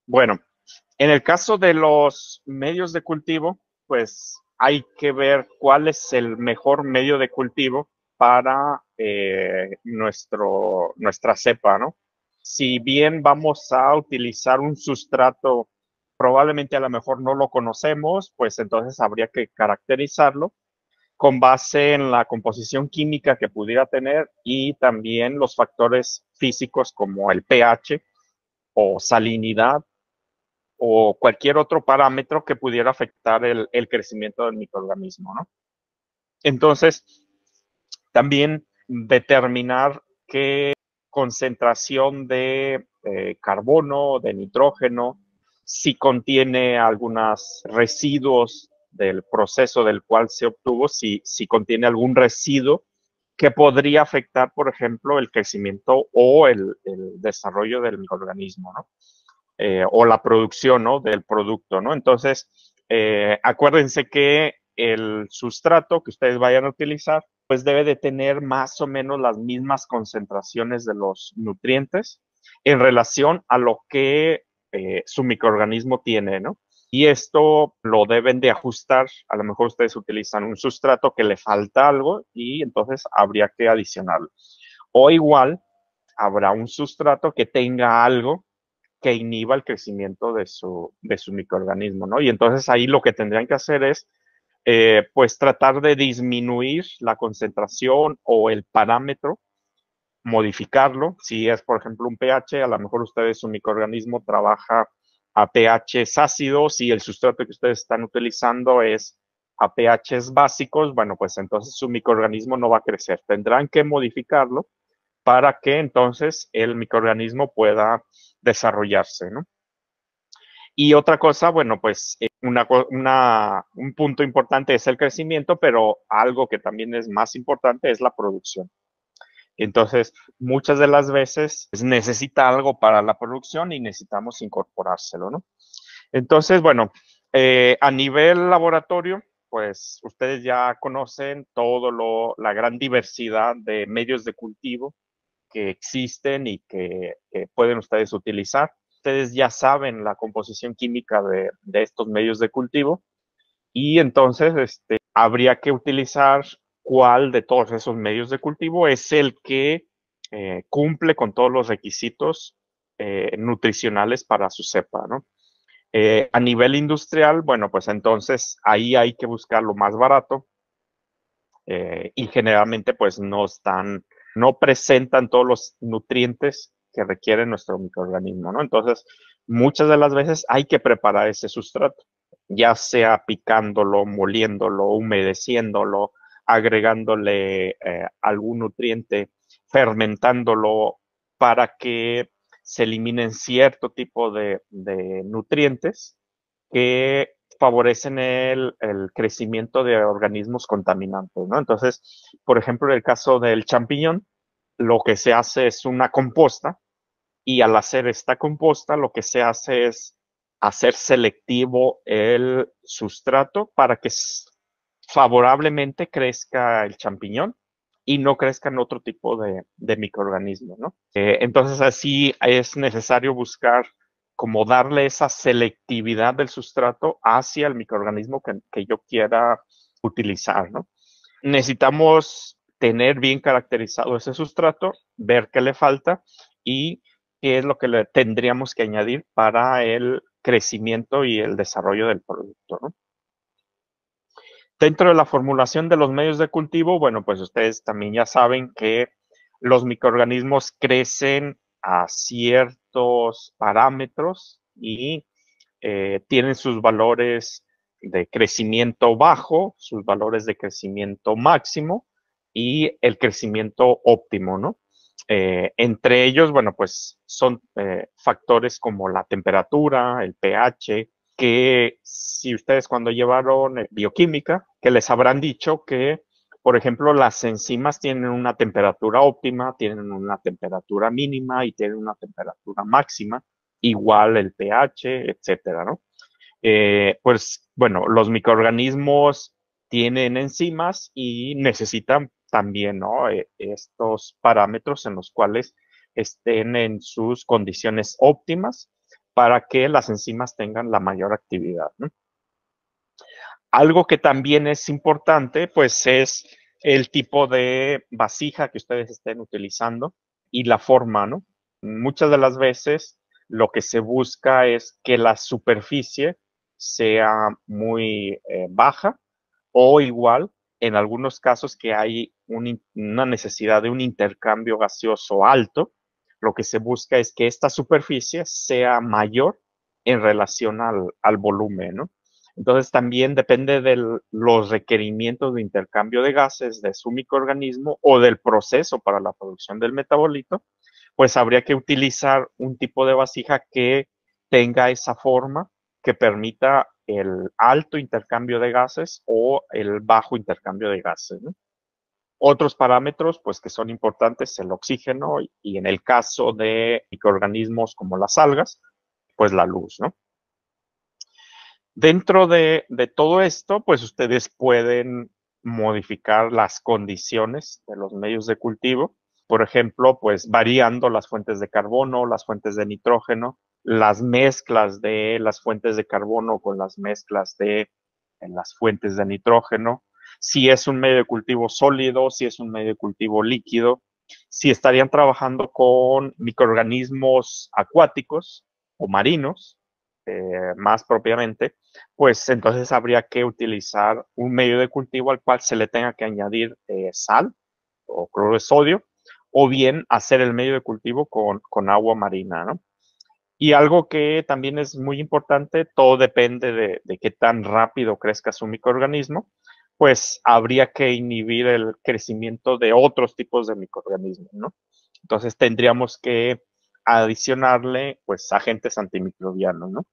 Bueno, en el caso de los medios de cultivo, pues hay que ver cuál es el mejor medio de cultivo para nuestra cepa, ¿no? Si bien vamos a utilizar un sustrato, probablemente a lo mejor no lo conocemos, pues entonces habría que caracterizarlo con base en la composición química que pudiera tener y también los factores físicos como el pH o salinidad o cualquier otro parámetro que pudiera afectar el crecimiento del microorganismo, ¿no? Entonces, también determinar qué concentración de carbono, de nitrógeno, si contiene algunos residuos del proceso del cual se obtuvo, si contiene algún residuo que podría afectar, por ejemplo, el crecimiento o el desarrollo del microorganismo, ¿no? O la producción, ¿no? Del producto, ¿no? Entonces, acuérdense que el sustrato que ustedes vayan a utilizar, pues debe de tener más o menos las mismas concentraciones de los nutrientes en relación a lo que su microorganismo tiene, ¿no? Y esto lo deben de ajustar. A lo mejor ustedes utilizan un sustrato que le falta algo y entonces habría que adicionarlo. O igual, habrá un sustrato que tenga algo que inhiba el crecimiento de su microorganismo, ¿no? Y entonces ahí lo que tendrían que hacer es, pues, tratar de disminuir la concentración o el parámetro, modificarlo. Si es, por ejemplo, un pH, a lo mejor ustedes, su microorganismo trabaja a pHs ácidos y el sustrato que ustedes están utilizando es a pHs básicos, bueno, pues entonces su microorganismo no va a crecer. Tendrán que modificarlo para que entonces el microorganismo pueda desarrollarse, ¿no? Y otra cosa, bueno, pues un punto importante es el crecimiento, pero algo que también es más importante es la producción. Entonces, muchas de las veces pues, necesita algo para la producción y necesitamos incorporárselo, ¿no? Entonces, bueno, a nivel laboratorio, pues ustedes ya conocen la gran diversidad de medios de cultivo que existen y que pueden ustedes utilizar. Ustedes ya saben la composición química de estos medios de cultivo y entonces habría que utilizar cuál de todos esos medios de cultivo es el que cumple con todos los requisitos nutricionales para su cepa, ¿no? A nivel industrial, bueno, pues entonces ahí hay que buscar lo más barato y generalmente pues no presentan todos los nutrientes que requiere nuestro microorganismo, ¿no? Entonces, muchas de las veces hay que preparar ese sustrato, ya sea picándolo, moliéndolo, humedeciéndolo, agregándole algún nutriente, fermentándolo para que se eliminen cierto tipo de nutrientes que favorecen el crecimiento de organismos contaminantes, ¿no? Entonces, por ejemplo, en el caso del champiñón, lo que se hace es una composta y al hacer esta composta, lo que se hace es hacer selectivo el sustrato para que favorablemente crezca el champiñón y no crezcan otro tipo de microorganismos, ¿no? Entonces, así es necesario buscar como darle esa selectividad del sustrato hacia el microorganismo que yo quiera utilizar, ¿no? Necesitamos tener bien caracterizado ese sustrato, ver qué le falta y qué es lo que le tendríamos que añadir para el crecimiento y el desarrollo del producto, ¿no? Dentro de la formulación de los medios de cultivo, bueno, pues ustedes también ya saben que los microorganismos crecen a ciertos parámetros y tienen sus valores de crecimiento bajo, sus valores de crecimiento máximo y el crecimiento óptimo, ¿no? Entre ellos, bueno, pues son factores como la temperatura, el pH, que si ustedes cuando llevaron bioquímica, que les habrán dicho que, por ejemplo, las enzimas tienen una temperatura óptima, tienen una temperatura mínima y tienen una temperatura máxima. igual el pH, etcétera, ¿no? Pues bueno, los microorganismos tienen enzimas y necesitan también, ¿no? Estos parámetros en los cuales estén en sus condiciones óptimas para que las enzimas tengan la mayor actividad, ¿no? Algo que también es importante, pues es el tipo de vasija que ustedes estén utilizando y la forma, ¿no? Muchas de las veces lo que se busca es que la superficie sea muy baja o igual, en algunos casos que hay una necesidad de un intercambio gaseoso alto, lo que se busca es que esta superficie sea mayor en relación al volumen, ¿no? Entonces también depende de los requerimientos de intercambio de gases de su microorganismo o del proceso para la producción del metabolito, pues habría que utilizar un tipo de vasija que tenga esa forma que permita el alto intercambio de gases o el bajo intercambio de gases, ¿no? Otros parámetros, pues que son importantes, el oxígeno y en el caso de microorganismos como las algas, pues la luz, ¿no? Dentro de todo esto, pues ustedes pueden modificar las condiciones de los medios de cultivo, por ejemplo, pues variando las fuentes de carbono, las fuentes de nitrógeno, las mezclas de las fuentes de carbono con las mezclas de las fuentes de nitrógeno, si es un medio de cultivo sólido, si es un medio de cultivo líquido, si estarían trabajando con microorganismos acuáticos o marinos, más propiamente, pues entonces habría que utilizar un medio de cultivo al cual se le tenga que añadir sal o cloro de sodio, o bien hacer el medio de cultivo con agua marina, ¿no? Y algo que también es muy importante, todo depende de qué tan rápido crezca su microorganismo, pues habría que inhibir el crecimiento de otros tipos de microorganismos, ¿no? Entonces tendríamos que adicionarle, pues, agentes antimicrobianos, ¿no?